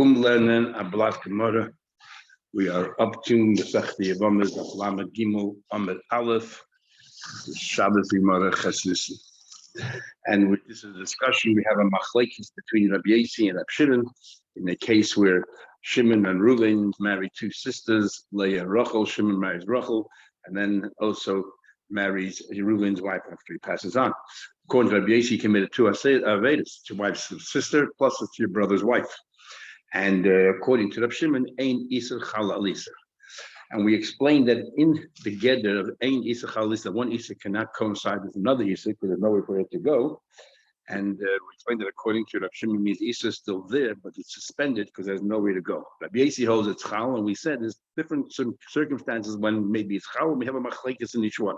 Lernen a Blatt Gemara. We are up to the Yevamos Daf Lamed Gimel Amud Aleph, Shabbos Gemara Chesnisi. And this is a discussion. We have a machlekes between Rabbi Yossi and Rabbi Shimon in a case where Shimon and Reuven marry two sisters, Leah and Rachel. Shimon marries Rachel, and then also marries Reuven's wife after he passes on. According to Rabbi Yossi, he committed two avedas, it's your wife's sister plus it's your brother's wife. And according to Rabbi Shimon, Ein Iser Chalal Iser. And we explained that in the Geder of Ein Iser Chalal Iser, one Iser cannot coincide with another Iser because there's nowhere for it to go. And we explained that according to Rabbi Shimon, means Iser is still there, but it's suspended because there's nowhere to go. Rabbi Yossi holds it's Chal, and we said there's different circumstances when maybe it's Chal, and we have a machlekes in each one.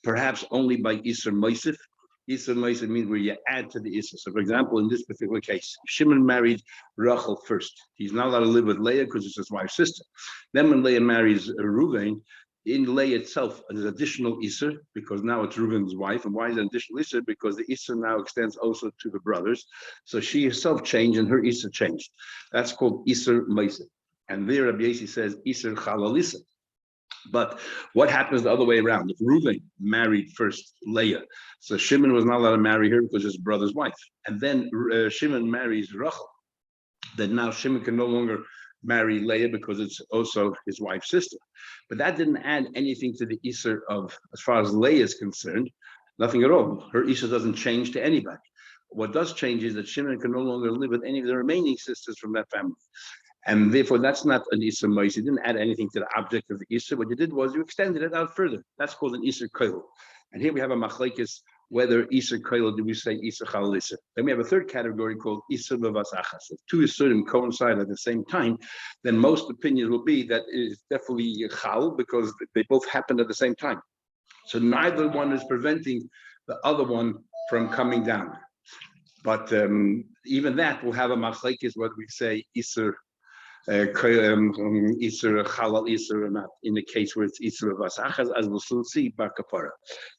Perhaps only by Iser Moisif. Iser Moisif means where you add to the Iser. So, for example, in this particular case, Shimon married Rachel first. He's not allowed to live with Leah because it's his wife's sister. Then when Leah marries Reuven, in Leah itself, there's additional Iser because now it's Reuven's wife. And why is it additional Iser? Because the Iser now extends also to the brothers. So she herself changed and her Iser changed. That's called Iser Moisif. And there Rabbi Yossi says Iser Chalal Iser. But what happens the other way around? If Reuven married first Leah, so Shimon was not allowed to marry her because it's his brother's wife. And then Shimon marries Rachel. Then now Shimon can no longer marry Leah because it's also his wife's sister. But that didn't add anything to the Iser of, as far as Leah is concerned, nothing at all. Her Iser doesn't change to anybody. What does change is that Shimon can no longer live with any of the remaining sisters from that family. And therefore, that's not an Iser Mois. You didn't add anything to the object of the Iser. What you did was you extended it out further. That's called an Iser Koil. And here we have a machlekes, whether Iser Koil, do we say Iser Chalal Iser? Then we have a third category called Iser Bevas Achas. If two Isurim coincide at the same time, then most opinions will be that it is definitely Chal because they both happened at the same time. So neither one is preventing the other one from coming down. But even that will have a machlekes, what we say Iser Iser Chalal Iser or not, in the case where it's Iser Vasachas, as we'll soon see, Bar Kapara.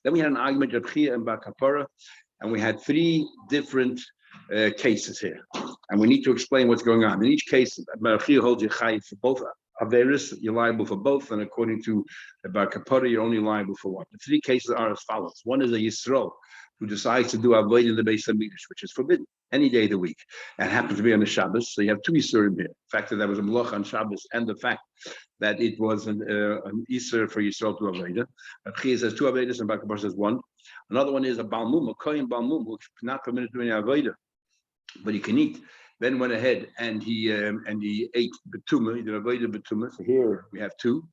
Then we had an argument of Chia and Bar Kapara, and we had three different cases here. And we need to explain what's going on. In each case, Bar Chia holds you chayiv for both Averis, you're liable for both, and according to Bar Kapara, you're only liable for one. The three cases are as follows. One is a Yisro who decides to do avoid in the Beis Hamikdash, which is forbidden any day of the week, and happens to be on the Shabbos. So you have two Yisurim here. The fact that there was a Melach on Shabbos, and the fact that it was an Yisur for Yisrael to Avodah. Chia says two Avodas, and Bar Kapara says one. Another one is a Balmum, a Kohen Balmum, who is not permitted to do any Avodah, but he can eat. Then went ahead and he ate Betuma, he did Avodah Betuma. So here we have two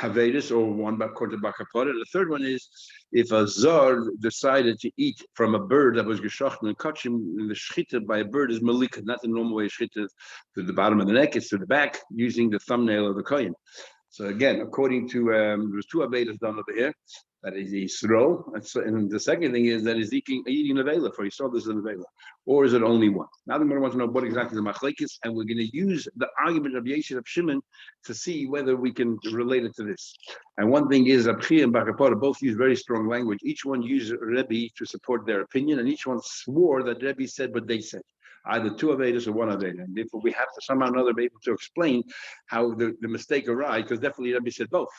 Avedis, or one according to Bar Kapara. The third one is if a Zar decided to eat from a bird that was geschochten and cut him, the shchita by a bird is malika, not the normal way shchita to the bottom of the neck, it's to the back using the thumbnail of the kohen. So again, according to there's two Avedis done over here. That is Yisro, and the second thing is that is eating Nevela for Yisro. This is a Nevela, or is it only one? Now the Gemara wants to know what exactly is the machlekes, and we're going to use the argument of Yeshua of Shimon to see whether we can relate it to this. And one thing is Rabbi Chia and Bar Kapara both use very strong language. Each one used Rebbe to support their opinion, and each one swore that Rebbe said what they said, either two Avedas or one Aveda. And therefore we have to somehow or another be able to explain how the mistake arrived, because definitely Rebbe said both.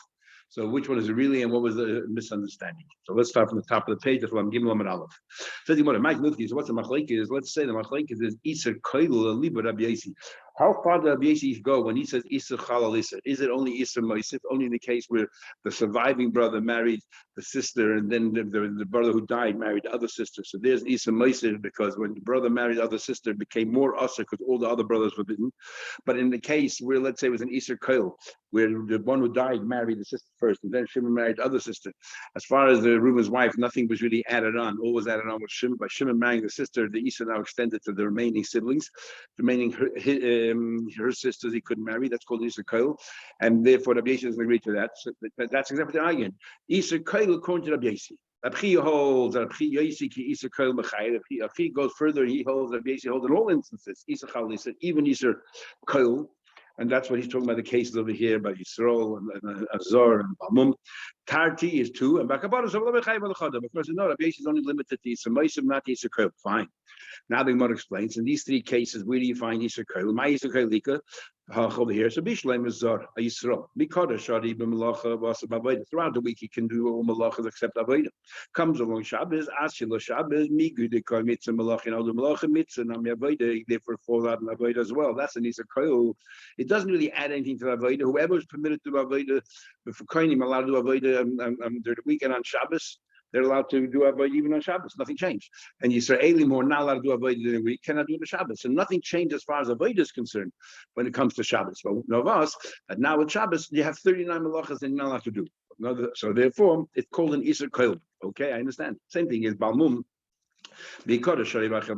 So which one is it really, and what was the misunderstanding? So let's start from the top of the page. That's what I'm giving them an aleph. Says the Mike Lufki. So what's the machlekes? Let's say the machlekes is Iser Koil Liba Rabbi Yossi. How far does Rabbi Yossi go when he says Iser Chalal Iser? Is it only Iser Moisif? Only in the case where the surviving brother married the sister, and then the brother who died married the other sister. So there's Iser Moisif because when the brother married the other sister, it became more usher because all the other brothers were forbidden. But in the case where, let's say, it was an Iser Koil, where the one who died married the sister first, and then Shimon married the other sister. As far as the Reuven's wife, nothing was really added on. All was added on with Shimon. By Shimon marrying the sister, the Isa now extended to the remaining siblings. Remaining her sisters he couldn't marry. That's called Isa Koil, and therefore Rabbi Yossi doesn't agree to that. So that's exactly the argument. Isa Koil according to Rabbi Yossi. Rabbi Chia holds Rabbi Yossi ki Isa Koil Mechayir. Rabbi Chia goes further. He holds Rabbi Yossi holds in all instances Isa Chalal Iser, even Isa Koil. And that's what he's talking about, the cases over here by Yisrael and Azor and Balmum. Tarti is 2, and Bakapara is of course, no, Rabbi Yossi is only limited to Yisra Moisim, not Yisra Koil. Fine. Now the Gemara explains, in these 3 cases, where do you find Yisra Koil? My Yisra Koil Lika, over here, so Bishleim is Zor, a Yisra. Mikada Shadi B'Malacha Vasa B'Avodah. Throughout the week, he can do all Malachas except Avodah. Comes along Shabbos, Ashila Shabbos, Migu de Kol Mitzvah Malach, and all the Malacha Mitzvah, Nam Avodah, therefore fall out in Avodah as well. That's an Yisra Koil. It doesn't really add anything to Avodah. Whoever is permitted to do Avodah, but for Kohanim allowed to do Avodah during the weekend on Shabbos, they're allowed to do Avodah even on Shabbos. Nothing changed. And Yisraelim who are not allowed to do Avodah during the week cannot do the Shabbos. So nothing changed as far as Avodah is concerned when it comes to Shabbos. But Novas, that now with Shabbos, you have 39 malachas and you're not allowed to do. So therefore, it's called an Isser Koil. Okay, I understand. Same thing is Balmum. Because that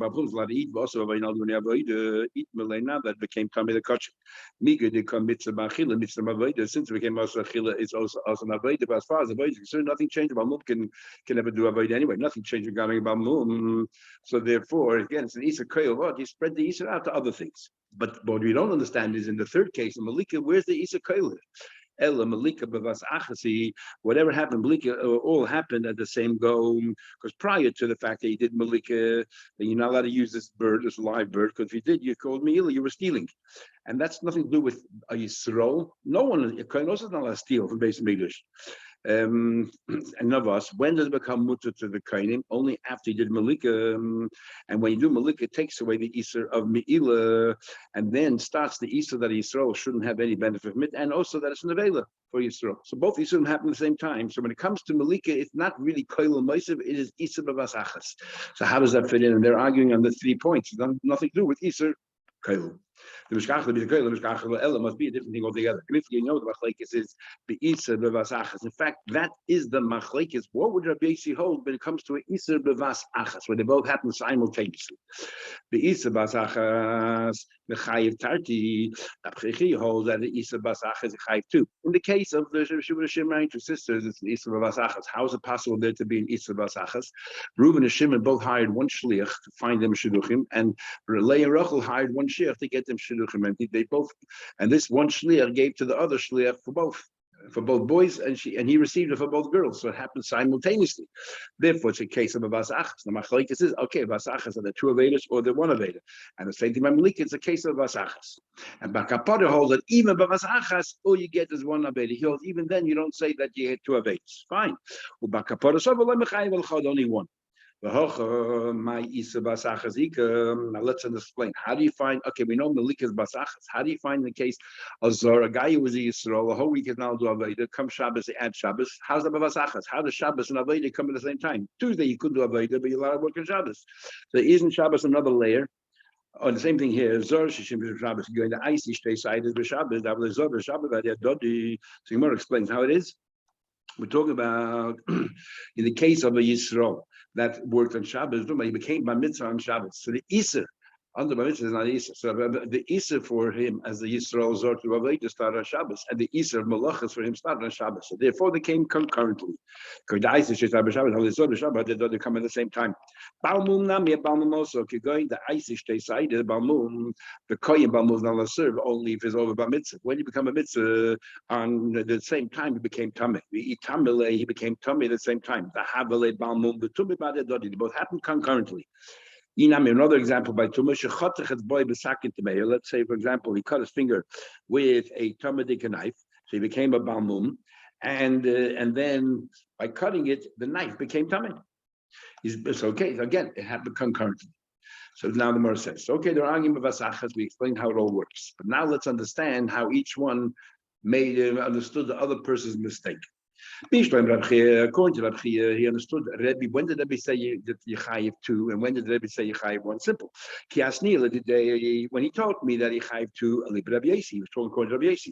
became Tamil Koch. Miga de Mitzvah Bachila, Mitzvah Avodah. Since it became also Achila, it's also an Avodah. But as far as Avodah is concerned, nothing changed. About Mum can never do Avodah anyway. Nothing changed regarding about Mum. So therefore, again, it's an Isser Koil. What you spread the Isser out to other things. But what we don't understand is in the third case, in Malika, where's the Isser Koil? Ella Malika Bavas Achasi, whatever happened, Malika all happened at the same go. Because prior to the fact that he did Malika, then you're not allowed to use this bird, this live bird, because if you did, you called me ill, you were stealing. And that's nothing to do with a Yisrael. No one, a Kohen also is not allowed to steal from base of English. And Navas, when does it become mutter to the Kohanim? Only after he did Malika. And when you do Malika, it takes away the Isser of Me'ilah, and then starts the Isser that Yisrael shouldn't have any benefit from it, and also that it's Nevela for Yisrael. So both Isser happen at the same time. So when it comes to Malika, it's not really Koil Moisiv, it is Isser Bavas Achas. So how does that fit in? And they're arguing on the 3 points. It's nothing to do with Isser Koil. The Mishkach the Koil, the Mishkach Ella must be a different thing altogether. And if you know the Machlekes is the Isser Bevas Achas, in fact, that is the Machlekes. What would Rabbi Yossi hold when it comes to an Isser Bevas Achas, where they both happen simultaneously? The Isser Bevas Achas, the Chayiv Tarti, Rabbi holds that the Isser Bevas Achas is Chayiv too. In the case of the Shuvah Shimon, 2 sisters, it's the Isser Bevas Achas. How is it possible there to be an Isser Bevas Achas? Reuben and Shimon both hired one shliach to find them shidduchim, and Leah and Rachel hired one shliach to get them shidduchim, and they both, and this one shliach gave to the other shliach for both boys, and he received it for both girls. So it happened simultaneously. Therefore, it's a case of a Bas Achas. The Machlekes is okay. Bas Achas are the 2 Avedas or the 1 Aveda, and the same thing by Malika. It's a case of Bas Achas. And Bakapada holds that even by Bas Achas, all you get is 1 Aveda. He holds even then you don't say that you had 2 Avedas. Fine. Only 1. Now let's explain. How do you find? Okay, we know Malika's basachas. How do you find the case of Zor, a guy who was a Yisrael, the whole week is now do Avodah, come Shabbos, they add Shabbos. How's that basachas? How does Shabbos and Avodah come at the same time? Tuesday you could do Avodah, but you're allowed to work on Shabbos. So isn't Shabbos another layer? Oh, the same thing here. Zor Shishim Shabbos going to icy stay side is Shabbos. That was Zor Shabbos. Dodi. So Gemara explains how it is. We're talking about in the case of a Yisrael that worked on Shabbos, he became Bar Mitzvah on Shabbos. So the Isser under Bar Mitzvah is not Isser. So the Isser for him as the Yisrael Zor to Avodah started on Shabbos, and the Isser of Malachas for him started on Shabbos. So therefore they came concurrently. Because the Isser should start on Shabbos, how they Zor to Shabbos, they come at the same time. Balmum Nami, Balmum also. Going the Isser stay side, Balmum, the Kohen Balmum is not allowed to serve only if it's over Bar Mitzvah. When you become a Mitzvah on the same time, he became Tameh. He became Tameh at the same time. The Havale Balmum, the Tumah Bade Dodi, they both happened concurrently. Another example by Tumah. Let's say, for example, he cut his finger with a Talmudic knife, so he became a Balmum, and then by cutting it, the knife became Tameh. It's okay. Again, it happened concurrently. So now the Gemara says, okay, they're arguing about Vasachas. We explained how it all works, but now let's understand how each one understood the other person's mistake. According to Reb Chia, he understood Rebbe. When did Rebbe say that you chayiv 2, and when did Rebbe say you chayiv 1? Simple. When he told me that he chayiv 2, he was told according to Rabbi Yossi.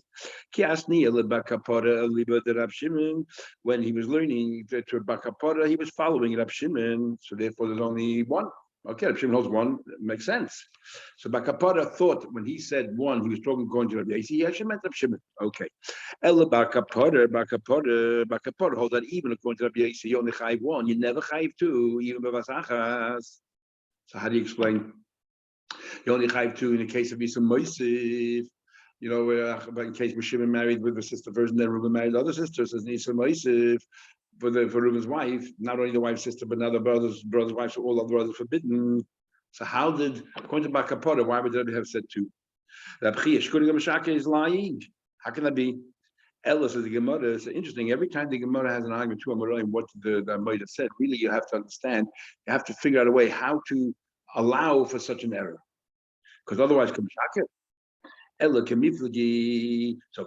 When he was learning to Bakapora, he was following Rab Shimon. So therefore, there's only 1. Okay, Rab Shimon holds 1. Makes sense. So Bakapora thought when he said 1, he was talking according to Rabbi Yossi. He actually meant Rab Shimon. Okay. Ella Bakapora holds that even according to Rabbi Yossi, you only chayiv 1. You never chayiv 2, even by Vasachas. So how do you explain? You only chayiv 2 in the case of Yisum Moisif. in case Shimon married with the sister first, and then Reuben married the other sister, says Nisa Moisif for Reuben's wife, not only the wife's sister, but now the brother's wife, so all other brothers forbidden. So how did, according to Bakapota, why would Rebbe have said two? Is lying. How can that be? Ella says the Gemara is interesting. Every time the Gemara has an argument to Amoraim, what the Amoraim said, really you have to understand, you have to figure out a way how to allow for such an error. Because otherwise, Ella Kamiflagi. So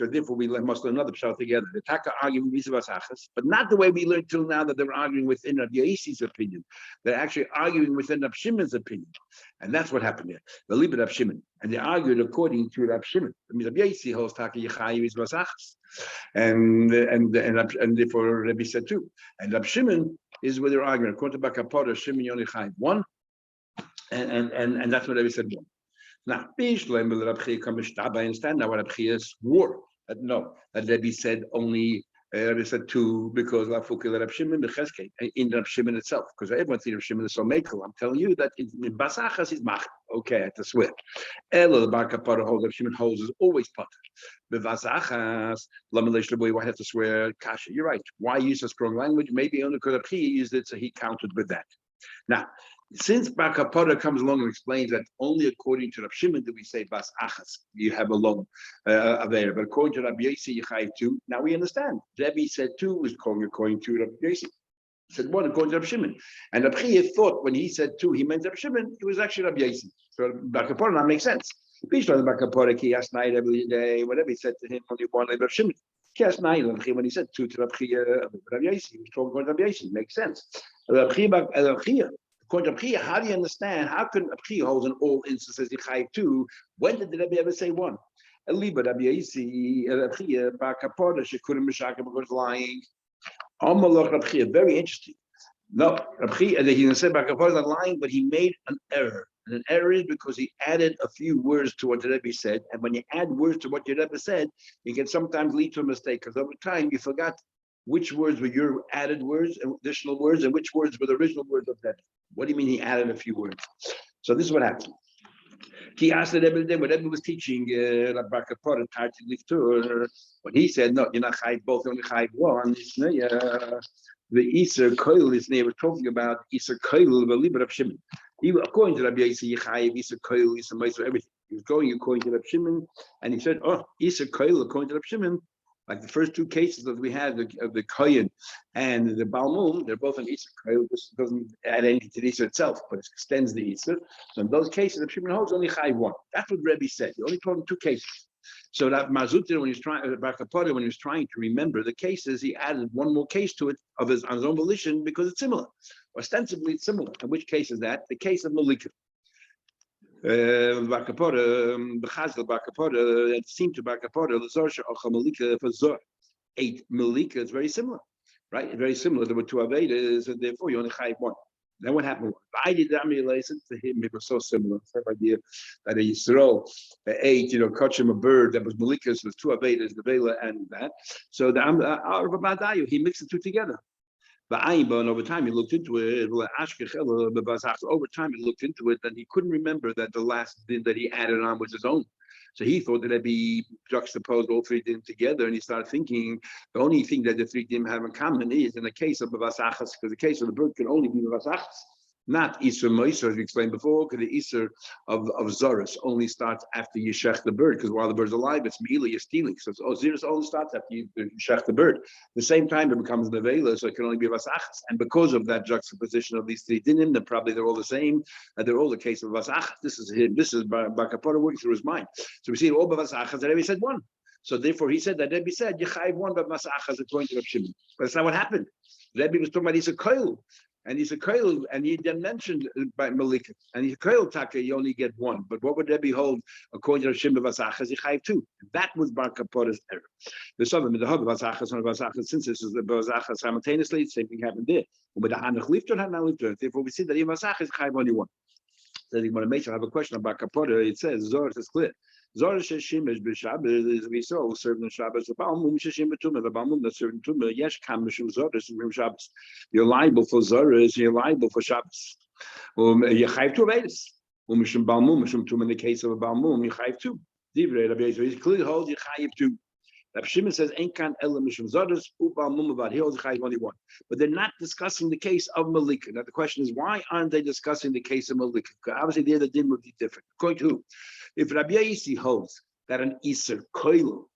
therefore we must learn another pshat together. The Taka arguing but not the way we learned till now that they're arguing within Rabbi Yaisi's opinion. They're actually arguing within Rabbi Shimon's opinion. And that's what happened here. The Libet Rabbi Shimon. And they argued according to Rabbi Shimon. I mean, Rabbi Yaisi holds Taka Yechayiv is Vasachas. And therefore Rabbi said two. And Rabbi Shimon is where they're arguing. According to Bakapod, Shimon Yonichayiv one. And that's what Rabbi said one. Now, I understand now what Rabbi swore. That Rabbi said only, Rabbi said two, because Rabbi Shimon in Rabbi Shimon itself, because everyone thinks Rabbi Shimon is so makel. I'm telling you that in Basachas is mach. Okay, I have to swear. Elo the Bar Kapara holds Rabbi Shimon holds is always potter. Bevasachas, Lamalish Leboy, why have to swear kasha? You're right. Why use a strong language? Maybe only because Rabbi used it, so he counted with that. Now, since Bar Kapara comes along and explains that only according to Rabbi Shimon do we say Bas Achas, you have a long Avera, but according to Rabbi Yossi, you have two. Now we understand. Rabbi said two was according to Rabbi Yossi. He said one according to Rabbi Shimon. And Rabbi thought when he said two, he meant Rabbi Shimon, it was actually Rabbi Yossi. So Bar Kapara now makes sense. Bar Kapara, he asked night every day, whatever he said to him, only one Rabbi Shimon. When he said two to Rabbi Yossi, he was talking about Rabbi Yossi. Makes sense. According to Abchia, how do you understand? How can Abchia holds in all instances Yichai two? When did the Rebbe ever say one? Eliba Rabbi Yisi, Abchia, Bar Kapora, Shekurim Meshaka was lying. Amalach Abchia, very interesting. No, Abchia, he said Bar Kapora is not lying, but he made an error. And an error is because he added a few words to what the Rebbe said. And when you add words to what your Rebbe said, it can sometimes lead to a mistake because over time you forgot which words were your added words, additional words, and which words were the original words of that. What do you mean he added a few words? So this is what happened. He asked the Rebbe when Rebbe was teaching when he said, no, you're not chayiv both, you're only chayiv one. The Iser Koil is never talking about Iser Koil, the Libet of Shimon. According to Rabbi Yossi, Yechayiv, Iser Koil, Iser Meiser, everything. He was going according to Rabbi Shimon, and he said, oh, Iser Koil, according to Rabbi Shimon. Like the first two cases that we had of the Kohen and the Balmum, they're both an Isser. Kohen doesn't add anything to the Isser itself, but it extends the Isser. So in those cases, the Shimon holds only Chai one. That's what Rebbe said. He only told him two cases. So that Mazutir, when he was trying, when he was trying to remember the cases, he added one more case to it on his own volition because it's similar. Ostensibly, it's similar. And which case is that? The case of Malika. It seemed to Bakapora, the Zorsha Ocha Malika for Zor. 8 Malika is very similar, right? Very similar. There were two Avedas, and therefore you only chayiv one. Then what happened? I did to him, it was so similar. Same idea that a Yisrael ate, catch him a bird that was Malika, so there's two Avedas, the Vela and that. So the he mixed the two together. But over time he looked into it. Over time he looked into it, and he couldn't remember that the last din that he added on was his own. So he thought that he juxtaposed all three din together, and he started thinking the only thing that the three din have in common is in the case of Bavasachas, because the case of the bird can only be Bavasachas. Not Isser Moiser, as we explained before, because the Isser of Zorus only starts after you shech the bird, because while the bird's alive, it's Meila, you're stealing. So Zorus only starts after you shech the bird. At the same time, it becomes Nevela, so it can only be Vasachas. And because of that juxtaposition of these three dinim, then probably they're all the same, and they're all the case of Vasachas. This is Bakapora working through his mind. So we see all the Vasachas that Rebbe said one. So therefore, he said that Rebbe said, Yechayiv one, but Vasachas according to Reb Shimon. But that's not what happened. Rebbe was talking about Isa Koil. And he's a koil, and he then mentioned by Malika. And he's a koil taka, you only get one. But what would Rebbe hold according to Shimon Vasachas? You chayiv two. That was Bar Kapora's error. There's something with the hub Vasachas and Vasachas. Since this is the Vasachas simultaneously, the same thing happened there. But with the Hanach Lifton, Hanach Lifton. Therefore, we see that in Vasachas chayiv only one. So you want to make sure I have a question about Kapora. It says Zor is clear. Zor sheshimesh b'Shabbos is we saw served on Shabbos. The Balmum sheshim b'Tumah. The Balmum that served in Tumah. Yesh kam mishum Zor is from Shabbos. You're liable for Zor. You're liable for Shabbos. You chayv two avedas. Mishum Balmum mishum Tumah. In the case of a Balmum, you chayv two. Divrei Rabbi Yisrael. He's clearly holds Yechayiv too. Rabbi Shimon says, "Ain't kan ela mishum zadas ubal mumavad." He holds Yechayiv only one, but they're not discussing the case of Malika. Now the question is, why aren't they discussing the case of Malika? Because obviously the other din would be different. According to who? If Rabbi Yisrael holds that an iser koil,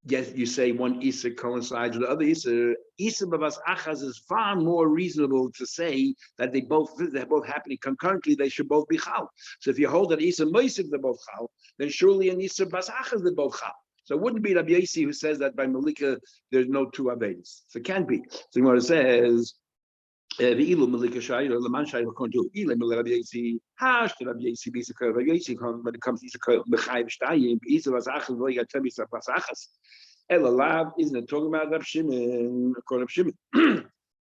yes, you say one iser coincides with the other iser. Iser babas achaz is far more reasonable to say that they're both happening concurrently. They should both be chal. So if you hold that iser moisiv they're both chal, then surely an iser bas achaz they're both chal. So it wouldn't be Rabbi Yossi who says that by Malika there's no two Avedas. So it can't be. So Gemara says, "Ve'ilu Malika Shayla Laman Shayla Kondu Ile Mil Rabbi Yossi Hash to Rabbi Yossi Bisakar Rabbi Yossi when it comes to Isakar Bechayv Shtayim Isa Vasachas Loiga Temis Vasachas Ela Lav isn't talking about Rabbi Shimon according to Shimon."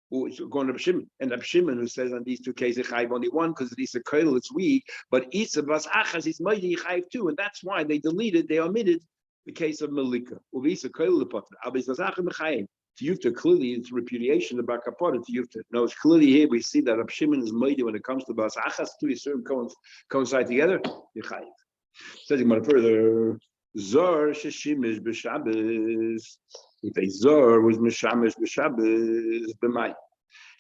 Who's going to Shimon and Rabbi Shimon who says on these two cases Chayv only one because Isa Koil it's weak, but Isa Vasachas is mighty Chayv too, and that's why they omitted the case of Malika. To Yufta, clearly it's repudiation of Bakapot to Yufta. No, it's clearly here we see that Rab Shimon is mighty when it comes to Bas Achas, two Yisurim coincide together. Yechayiv. Says further, Zor Sheshimish B'Shabbos. If a Zor was Mishamish B'Shabbos, B'May.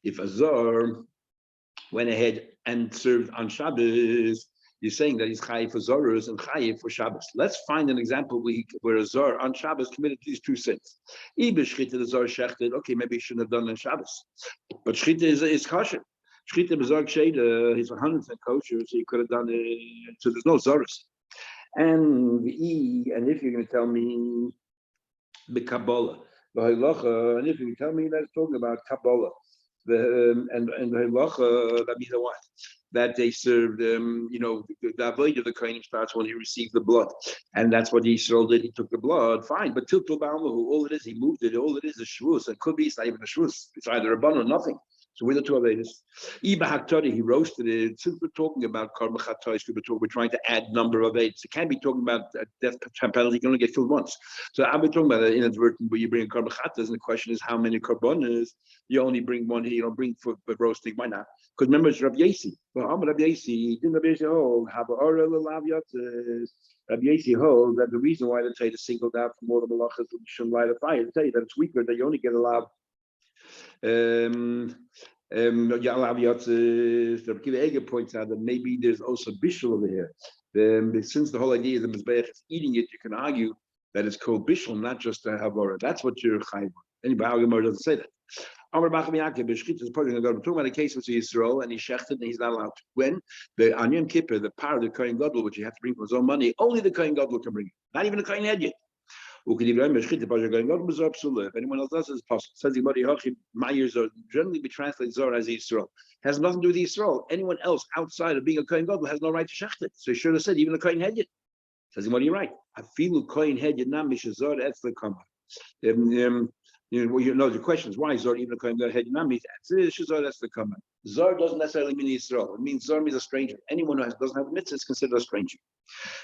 If a Zor went ahead and served on Shabbos, you're saying that he's chayiv for Zorus and chayiv for Shabbos. Let's find an example where a Zor on Shabbos committed these two sins. Shchita the Zor shechted, okay, maybe he shouldn't have done it on Shabbos. But Shchita is kosher. Shchita Bezor Ksheda, he's 100% kosher, so he could have done it. So there's no Zorus. And if you're going to tell me the Kabbalah, and if you can tell me that's talking about Kabbalah, and the halacha, that means what? That they served, the avoid of the kohenim starts when he received the blood, and that's what Yisrael did. He took the blood, fine, but tiltul ba'almahu, all it is, he moved it. All it is shvus. It could be it's not even a shvus. It's either a bun or nothing. So we're the two avedas. Iba haktari, he roasted it. Since we're talking about karma chatois, we're trying to add number of avedas. It can't be talking about death penalty. You can only get killed once. So I'll be talking about an inadvertent where you bring karma chatas, and the question is how many karbonas. You only bring one here. You don't bring for roasting. Why not? Because remember, it's Rabbi Yossi. Well, Rabbi Yossi didn't Rabbi Yossi hold Rabbi Yossi hold that the reason why they say to single out for more than malachas you shouldn't light a fire. They tell you that it's weaker. That you only get a lav. Rabbi Kiva points out that maybe there's also bishul over here. Since the whole idea of the mizbeach is eating it, you can argue that it's called bishul, not just a havara. That's what you're chayv. Anybody doesn't say that. Amar Bacham Yaakov B'Shchita is talking about a case with Yisrael, and he's shechted, and he's not allowed to. When the on Yom Kippur, the power of the Kohen Gadol, which you have to bring from his own money, only the Kohen Gadol can bring it, not even the Kohen Head yet. If anyone else does, it's possible. Says the generally be translated Zor as Yisrael. Has nothing to do with Yisrael. Anyone else outside of being a Kohen Gadol has no right to shecht it. So he should have said even the Kohen Head yet. Says the you're right. I feel Kohen Head yet not mishazor etzle kama. The question is why Zor even a Kohen Gadol Head yet not means shazor etzle kama. Zor doesn't necessarily mean Yisrael. It means Zor means a stranger. Anyone who doesn't have a mitzvah is considered a stranger.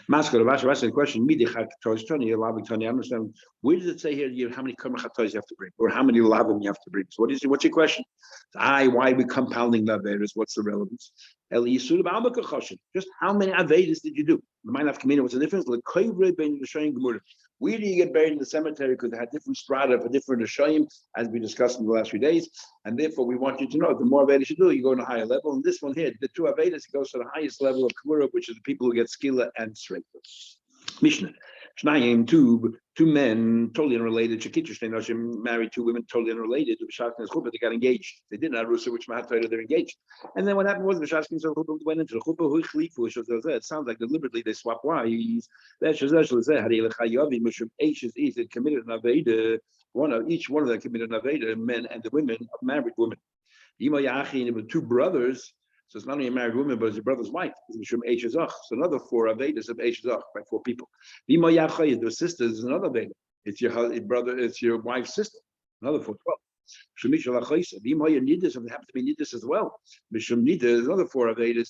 Masker of the question, I understand. Where does it say here how many karma chatois you have to bring, or how many lavim you have to bring? So what's your question? Why are we compounding the avedas? What's the relevance? Just how many avedas did you do? The mind of community, what's the difference? Where do you get buried in the cemetery? Because they had different strata for different Rishayim, as we discussed in the last few days. And therefore, we want you to know the more Avedas you do, you go to a higher level. And this one here, the two Avedas, it goes to the highest level of Kura, which is the people who get skila and Sreita. Mishnah. Shnayim, two men totally unrelated. Shekitr married two women totally unrelated. They got engaged. They didn't have Rusa, which Mahatayla, they're engaged. And then what happened was the went into the chuppah. It sounds like deliberately they swap wives. It committed an Aveda. Each one of them committed an Aveda, men and the women, married women. Two brothers. So it's not only a married woman, but it's your brother's wife. So another 4 Avedas of Eish by 4 people. The sisters is another Aveda. It's your brother, it's your wife's sister. Another 4, 12. If they happen to be nidus as well. There's another 4 Avedas.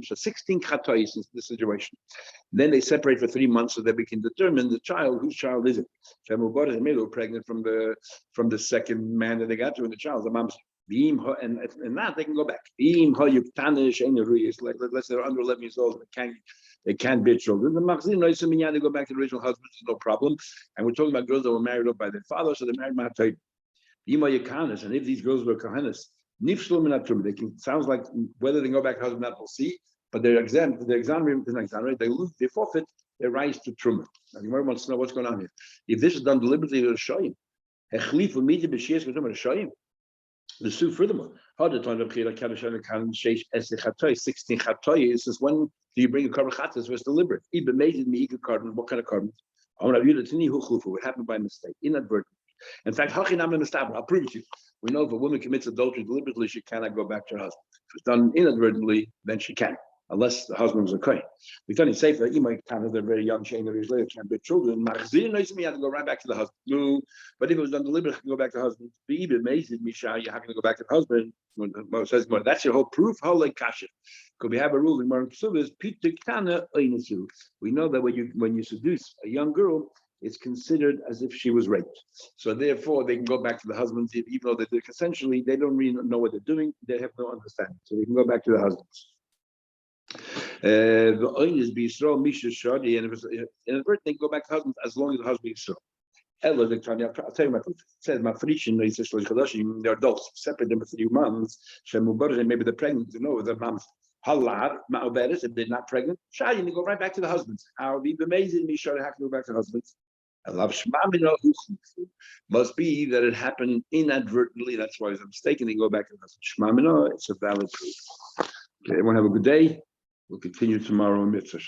So 16 chatois in this situation. Then they separate for 3 months so that we can determine the child, whose child is it. They pregnant from the second man that they got to, and the child, the mom's. And that they can go back. Like let's say they're under 11 years old, they can't bear children. The machzir noisim minyan, they go back to the original husband, no problem. And we're talking about girls that were married up by their father, so they married Mahatayim. And if these girls were kahanas, nifshlu min truma, they can. Sounds like whether they go back to husband, that we'll see. But they're exempt. They're exonerated. They lose. They forfeit their rights to truma. Now, the Gemara wants to know what's going on here. If this is done deliberately, it'll show you. The sue furthermore. 16 chatoy is when do you bring a carbon chatas was deliberate? Even made me equal carbon. What kind of carbon? I want to view what happened by mistake, inadvertently. In fact, I'll prove it to you. We know if a woman commits adultery deliberately, she cannot go back to her husband. If it's done inadvertently, then she can, unless the husband was a kohen. We can't say that they're very young, chain of years later, can't bear children. Machzir noisim, you have to go right back to the husband. No, but if it was done deliberately, you can go back to the husband. Be amazed, Misha, you're having to go back to the husband. When says, that's your whole proof. How like kasha? Could we have a rule in Maran Kesubas? We know that when you seduce a young girl, it's considered as if she was raped. So therefore, they can go back to the husband, even though they did consensually, they don't really know what they're doing. They have no understanding. So they can go back to the husbands. The oin is be Yisrael, Misha Shadi, and if it's inadvertent, they can go back to the husband as long as the husband is Yisrael. I'll tell you my proof. It says, they're adults, separate them for 3 months. Maybe they're pregnant, the mom's halar, ma'oberes, if they're not pregnant, they go right back to the husbands. How be amazing, me sure have to go back to the husbands. Must be that it happened inadvertently. That's why it's a mistake, and they go back to the husband. It's a valid proof. Okay, everyone have a good day. We'll continue tomorrow in Mitzvah.